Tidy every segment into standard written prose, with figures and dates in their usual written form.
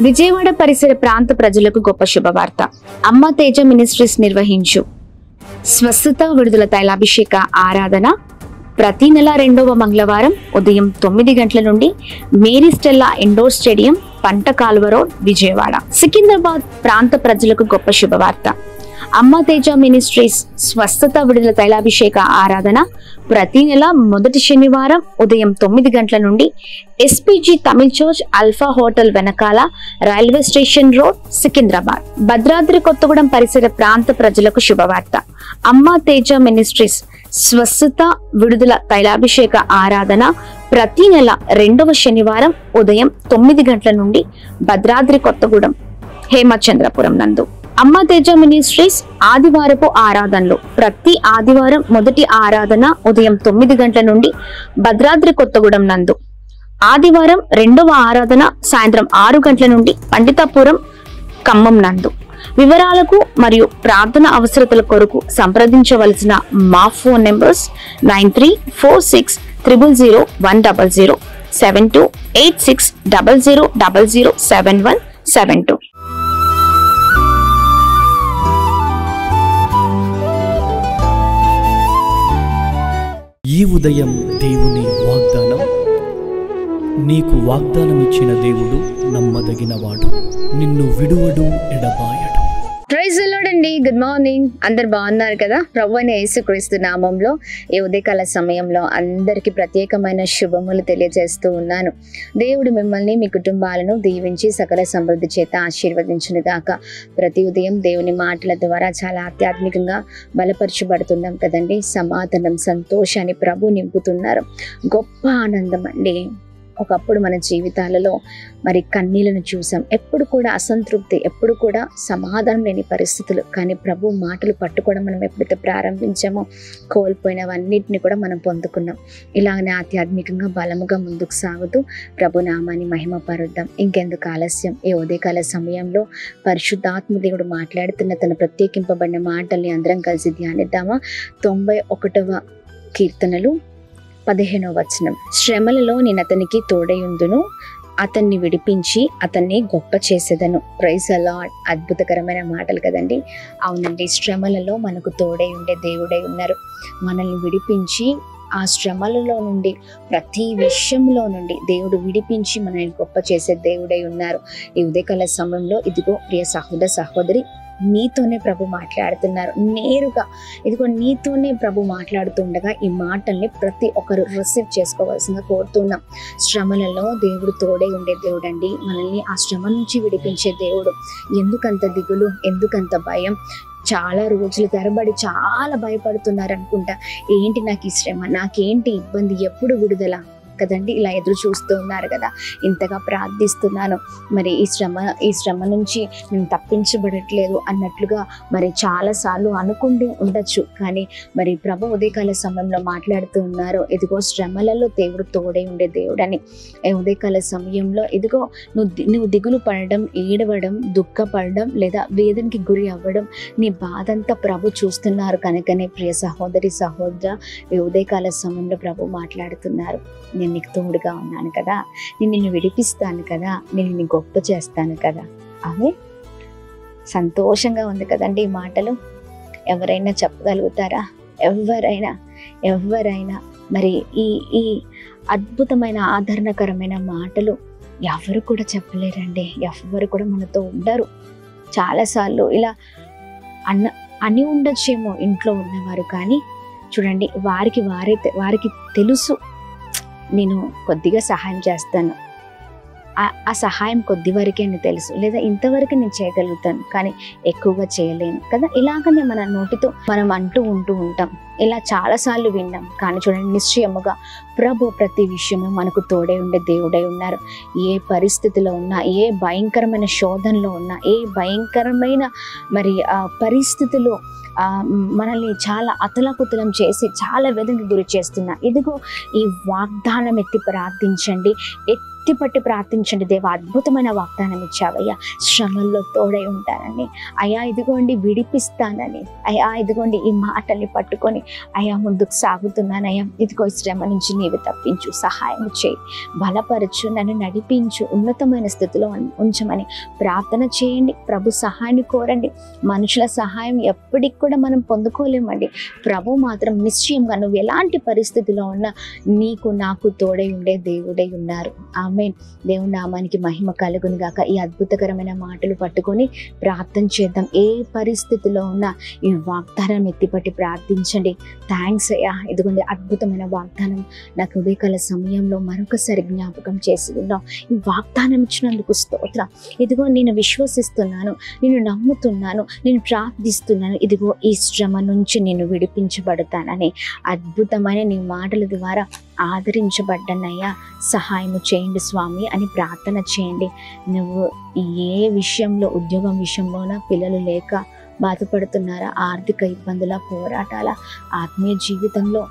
విజయవాడ పరిసర ప్రాంత ప్రజలకు గొప్ప శుభవార్త. అమ్మ తేజ మినిస్ట్రీస్ నిర్వహించు స్వస్థత విడుదల తైలాభిషేక ఆరాధన ప్రతి నెల 2వ మంగళవారం ఉదయం 9 గంటల నుండి మేరీ స్టెల్లా ఇండోర్ స్టేడియం, పంట కాలువ రోడ్, విజయవాడ. సికింద్రాబాద్ ప్రాంత ప్రజలకు గొప్ప శుభవార్త. అమ్మ తేజ మినిస్ట్రీస్ స్వస్థత విడుదల తైలాభిషేక ఆరాధన ప్రతి నెల మొదటి శనివారం ఉదయం 9 గంటల నుండి SPG Tamil church, Alpha hotel వెనకాల, railway station road, Secunderabad. Bhadradri Kothagudem పరిసర ప్రాంత ప్రజలకు శుభవార్త. అమ్మ తేజ మినిస్ట్రీస్ స్వస్థత విడుదల తైలాభిషేక ఆరాధన ప్రతి నెల 2వ శనివారం ఉదయం 9 గంటల నుండి భద్రాద్రి కొత్తగూడెం, హేమచంద్రపురం నందు. అమ్మ తేజ మినిస్ట్రీస్ ఆదివారపు ఆరాధనలు ప్రతి ఆదివారం మొదటి ఆరాధన ఉదయం 9 గంటల నుండి భద్రాద్రి కొత్తగూడెం నందు. ఆదివారం 2వ ఆరాధన సాయంత్రం 6 గంటల నుండి పండితాపురం, ఖమ్మం నందు. వివరాలకు మరియు ప్రార్థన అవసరతల కొరకు సంప్రదించవలసిన మా ఫోన్ నెంబర్స్ 9346000100, 728600007172. ఈ ఉదయం దేవుని వాగ్దానం. నీకు వాగ్దానం ఇచ్చిన దేవుడు నమ్మదగినవాడు, నిన్ను విడువడు, ఎడబాయడు. ప్రైజ్ ది లార్డ్ అండి. Good morning. అందరు బాగున్నారు కదా? ప్రభువైన యేసుక్రీస్తు నామంలో ఈ ఉదయకాల సమయంలో అందరికి ప్రత్యేకమైన శుభములు తెలియజేస్తూ ఉన్నాను. దేవుడు మిమ్మల్ని, మీ కుటుంబాలను దీవించి సకల సమృద్ధి చేత ఆశీర్వదించును గాక. ప్రతి ఉదయం దేవుని మాటల ద్వారా చాలా ఆధ్యాత్మికంగా బలపరచబడుతున్నాం కదండి. సమాధానం, సంతోషాన్ని ప్రభు నింపుతున్నారు. గొప్ప ఆనందం అండి. ఒకప్పుడు మన జీవితాలలో మరి కన్నీళ్లను చూసాం, ఎప్పుడు కూడా అసంతృప్తి, ఎప్పుడు కూడా సమాధానం లేని పరిస్థితులు. కానీ ప్రభు మాటలు పట్టుకోవడం మనం ఎప్పుడైతే ప్రారంభించామో కోల్పోయినవన్నిటిని కూడా మనం పొందుకున్నాం. ఇలాగనే ఆధ్యాత్మికంగా బలముగా ముందుకు సాగుతూ ప్రభు నామాన్ని మహిమపరుద్దాం. ఇంకెందుకు ఆలస్యం? ఈ ఉదయకాల సమయంలో పరిశుద్ధాత్మ దేవుడు మాట్లాడుతున్న తన ప్రత్యేకింపబడిన మాటల్ని అందరం కలిసి ధ్యానిద్దామా? 91వ కీర్తనలు 15వ వచనం. శ్రమలలో నేను అతనికి తోడయుందును, అతన్ని విడిపించి అతన్ని గొప్ప చేసేదను. Praise the lord. అద్భుతకరమైన మాటలు కదండి. అవునండి, శ్రమలలో మనకు తోడై ఉండే దేవుడై ఉన్నారు. మనల్ని విడిపించి ఆ శ్రమలలో నుండి, ప్రతి విషయంలో నుండి దేవుడు విడిపించి మనల్ని గొప్ప చేసే దేవుడై ఉన్నారు. ఈ ఉదయకాల సమయంలో ఇదిగో ప్రియ సహోదర సహోదరి, నీతోనే ప్రభు మాట్లాడుతున్నారు నేరుగా. ఇదిగో నీతోనే ప్రభు మాట్లాడుతూ ఉండగా ఈ మాటల్ని ప్రతి ఒక్కరు రిసీవ్ చేసుకోవాల్సిందిగా కోరుతున్నాం. శ్రమలలో దేవుడు తోడే ఉండే దేవుడు అండి. మనల్ని ఆ శ్రమ నుంచి విడిపించే దేవుడు. ఎందుకంత దిగులు, ఎందుకంత భయం? చాలా రోజుల తరబడి చాలా భయపడుతున్నారు అనుకుంటా. ఏంటి నాకు ఈ శ్రమ, నాకేంటి ఇబ్బంది, ఎప్పుడు విడుదల కదండి, ఇలా ఎదురు చూస్తూ ఉన్నారు కదా. ఇంతగా ప్రార్థిస్తున్నాను, మరి ఈ శ్రమ నుంచి నేను తప్పించబడట్లేదు అన్నట్లుగా మరి చాలాసార్లు అనుకుంటూ ఉండొచ్చు. కానీ మరి ప్రభు ఉదయకాల సమయంలో మాట్లాడుతూ ఉన్నారు, ఇదిగో శ్రమలలో దేవుడు తోడే ఉండే దేవుడని. ఉదయకాల సమయంలో ఇదిగో నువ్వు దిగులు పడడం, ఏడవడం, దుఃఖపడడం లేదా వేదనకి గురి అవ్వడం, నీ బాధంతా ప్రభు చూస్తున్నారు. కనుకనే ప్రియ సహోదరి సహోదర, ఈ ఉదయకాల సమయంలో ప్రభు మాట్లాడుతున్నారు, నేను నీకు తోడుగా ఉన్నాను కదా, నేను నిన్ను విడిపిస్తాను కదా, నేను నిన్ను గొప్ప చేస్తాను కదా. అదే సంతోషంగా ఉంది కదండి ఈ మాటలు. ఎవరైనా చెప్పగలుగుతారా? ఎవరైనా మరి ఈ అద్భుతమైన ఆదరణకరమైన మాటలు ఎవరు కూడా చెప్పలేరండి. ఎవరు కూడా మనతో ఉండరు. చాలాసార్లు ఇలా అని ఉండొచ్చేమో ఇంట్లో ఉన్నవారు, కానీ చూడండి వారికి తెలుసు, నేను కొద్దిగా సహాయం చేస్తాను, ఆ సహాయం కొద్ది వరకే అని తెలుసు, లేదా ఇంతవరకు నేను చేయగలుగుతాను కానీ ఎక్కువగా చేయలేను కదా. ఇలాగనే మన నోటితో మనం అంటూ ఉంటాం. ఇలా చాలాసార్లు విన్నాం. కానీ చూడండి, నిశ్చయముగా ప్రభు ప్రతి విషయంలో మనకు తోడై ఉండే దేవుడై ఉన్నారు. ఏ పరిస్థితిలో ఉన్నా, ఏ భయంకరమైన శోధనలో ఉన్నా, ఏ భయంకరమైన మరి పరిస్థితుల్లో మనల్ని చాలా అతలాకుతలం చేసి చాలా వేదనకు గురి చేస్తున్నా, ఇదిగో ఈ వాగ్దానం ఎత్తి ప్రార్థించండి, ఎత్తిపట్టి ప్రార్థించండి. దేవా, అద్భుతమైన వాగ్దానం ఇచ్చావయ్యా, శ్రమల్లో తోడై ఉంటానని, అయ్యా ఇదిగోండి విడిపిస్తానని, అయ్యా ఇదిగోండి ఈ మాటల్ని పట్టుకొని అయ్యా ముందుకు సాగుతున్నానయ్యా, ఇదిగో శ్రమ నుంచి నీవు తప్పించు, సహాయం చేయి, బలపరచు, నన్ను నడిపించు, ఉన్నతమైన స్థితిలో ఉంచమని ప్రార్థన చేయండి. ప్రభు సహాయాన్ని కోరండి. మనుషుల సహాయం ఎప్పటికి కూడా మనం పొందుకోలేమండి. ప్రభు మాత్రం నిశ్చయంగా నువ్వు ఎలాంటి పరిస్థితిలో ఉన్నా నీకు నాకు తోడై ఉండే దేవుడై ఉన్నారు. ఆమేన్. దేవుని నామానికి మహిమ కలుగును గాక. ఈ అద్భుతకరమైన మాటలు పట్టుకొని ప్రార్థన చేద్దాం. ఏ పరిస్థితిలో ఉన్నా ఈ వాగ్దానం ఎత్తిపట్టి ప్రార్థించండి. థ్యాంక్స్ అయ్యా, ఇదిగోండి అద్భుతమైన వాగ్దానం నాకు ఉదయకాల సమయంలో మరొకసారి జ్ఞాపకం చేసి ఉన్నాం. ఈ వాగ్దానం ఇచ్చినందుకు స్తోత్రం. ఇదిగో నేను విశ్వసిస్తున్నాను, నేను నమ్ముతున్నాను, నేను ప్రార్థిస్తున్నాను, ఇదిగో ఈ శ్రమ నుంచి నేను విడిపించబడతానని అద్భుతమైన నీ మాటల ద్వారా ఆదరించబడ్డానయ్యా, సహాయము చేయండి స్వామి అని ప్రార్థన చేయండి. నువ్వు ఏ విషయంలో, ఉద్యోగం విషయంలోనా, పిల్లలు లేక బాధపడుతున్నారా, ఆర్థిక ఇబ్బందుల, పోరాటాల, ఆత్మీయ జీవితంలో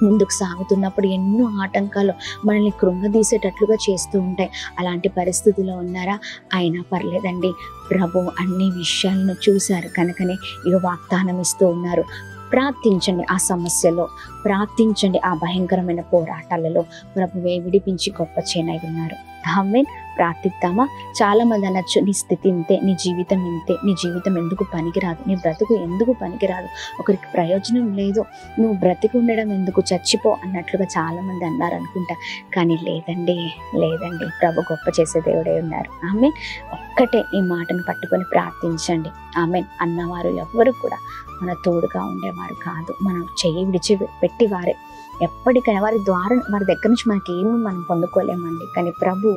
ముందుకు సాగుతున్నప్పుడు ఎన్నో ఆటంకాలు మనల్ని కృంగదీసేటట్లుగా చేస్తూ ఉంటాయి. అలాంటి పరిస్థితుల్లో ఉన్నారా? అయినా పర్లేదండి, ప్రభు అన్ని విషయాలను చూశారు కనుకనే ఇక వాగ్దానం ఇస్తూ ఉన్నారు. ప్రార్థించండి, ఆ సమస్యలో ప్రార్థించండి, ఆ భయంకరమైన పోరాటాలలో ప్రభువే విడిపించి గొప్ప చేయనై ఉన్నారు. ఆమేన్. ప్రార్థిద్దామా? చాలా మంది అనొచ్చు, నీ స్థితి ఇంతే, నీ జీవితం ఇంతే, నీ జీవితం ఎందుకు పనికిరాదు, నీ బ్రతుకు ఎందుకు పనికిరాదు, ఒకరికి ప్రయోజనం లేదు, నువ్వు బ్రతికి ఉండడం ఎందుకు, చచ్చిపో అన్నట్లుగా చాలా మంది అన్నారు అనుకుంటా. కానీ లేదండి, లేదండి, ప్రభు గొప్ప చేసే దేవుడే ఉన్నారు. ఆమేన్. ఒక్కటే ఈ మాటను పట్టుకొని ప్రార్థించండి. ఆమేన్. అన్నవారు ఎవ్వరు కూడా మన తోడుగా ఉండేవారు కాదు, మనం చెయ్యి విడిచి పెట్టి వారే ఎప్పటికైనా వారి దగ్గర నుంచి మనకి ఏమీ మనం పొందుకోలేమండి. కానీ ప్రభు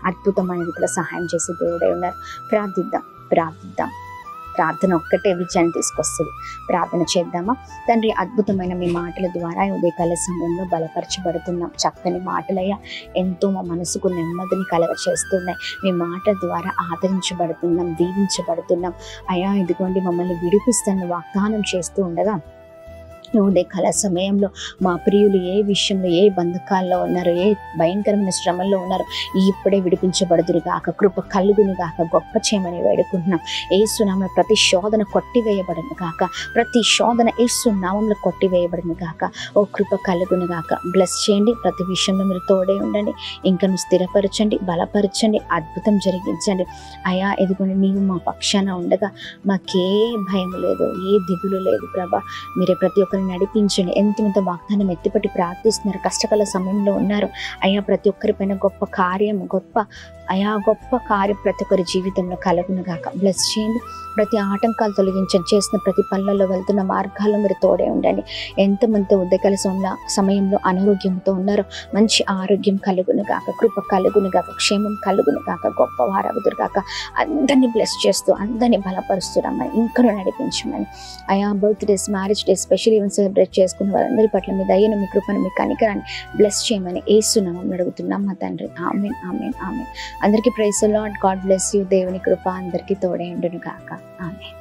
అద్భుతమైన రీతిలో సహాయం చేసే దేవుడే ఉన్నారు. ప్రార్థిద్దాం, ప్రార్థిద్దాం. ప్రార్థన ఒక్కటే విజయాన్ని తీసుకొస్తుంది. ప్రార్థన చేద్దామా? తండ్రి, అద్భుతమైన మీ మాటల ద్వారా ఉదయకాల సమయంలో బలపరచబడుతున్నాం. చక్కని మాటలయ్యా, ఎంతో మా మనసుకు నెమ్మదిని కలగచేస్తున్నాయి. మీ మాటల ద్వారా ఆదరించబడుతున్నాం, దీవించబడుతున్నాం. అయ్యా ఇదిగోండి, మమ్మల్ని విడిపిస్తున్న వాగ్దానం చేస్తూ ఉండగా ఉదయకాల సమయంలో మా ప్రియులు ఏ విషయంలో, ఏ బంధకాల్లో ఉన్నారో, ఏ భయంకరమైన శ్రమల్లో ఉన్నారో ఇప్పుడే విడిపించబడుదురు గాక, కృప కలుగును గాక, గొప్ప చేయమని వేడుకుంటున్నాం. యేసు నామములో ప్రతి శోధన కొట్టివేయబడును గాక, ప్రతి శోధన యేసు నామములో కొట్టివేయబడును గాక. ఓ కృప కలుగును గాక. బ్లెస్ చేయండి, ప్రతి విషయంలో మీరు తోడే ఉండండి, ఇంకను స్థిరపరచండి, బలపరచండి, అద్భుతం జరిగించండి. అయా ఎదుగుని నీవు మా పక్షాన ఉండగా మాకే భయం లేదు, ఏ దిగులు లేదు. ప్రభా మీరే ప్రతి ఒక్కరిని నడిపించండి. ఎంతమంత వాగ్దానం ఎత్తిపట్టి ప్రార్థిస్తున్నారు, కష్టకాల సమయంలో ఉన్నారు. అయ్యా ప్రతి ఒక్కరిపైన గొప్ప కార్యం, గొప్ప కార్యం ప్రతి ఒక్కరి జీవితంలో కలుగును గాక. బ్లెస్ చేయండి, ప్రతి ఆటంకాలు తొలగించండి, చేసిన ప్రతి పనులలో వెళ్తున్న మార్గాల్లో మీరు తోడే ఉండండి. ఎంతమంది ఉదయకాల సమయంలో అనారోగ్యంతో ఉన్నారో మంచి ఆరోగ్యం కలుగును గాక, కృప కలుగును గాక, క్షేమం కలుగును గాక, గొప్ప వారగుదురు గాక. అందరినీ బ్లెస్ చేస్తూ, అందరినీ బలపరుస్తున్నామని, ఇంకా నడిపించమని. అయా birthdays, marriage days, special event celebrate చేసుకున్న వారందరి పట్ల మీ దయను, మీ కృపను, మీ కనికరాన్ని బ్లెస్ చేయమని యేసు నామములో అడుగుతున్నాం మా తండ్రి. ఆమేన్, ఆమేన్, ఆమేన్. అందరికీ praise the Lord. God bless you. దేవుని కృప అందరికీ తోడే ఉండును గాక. ఆమేన్.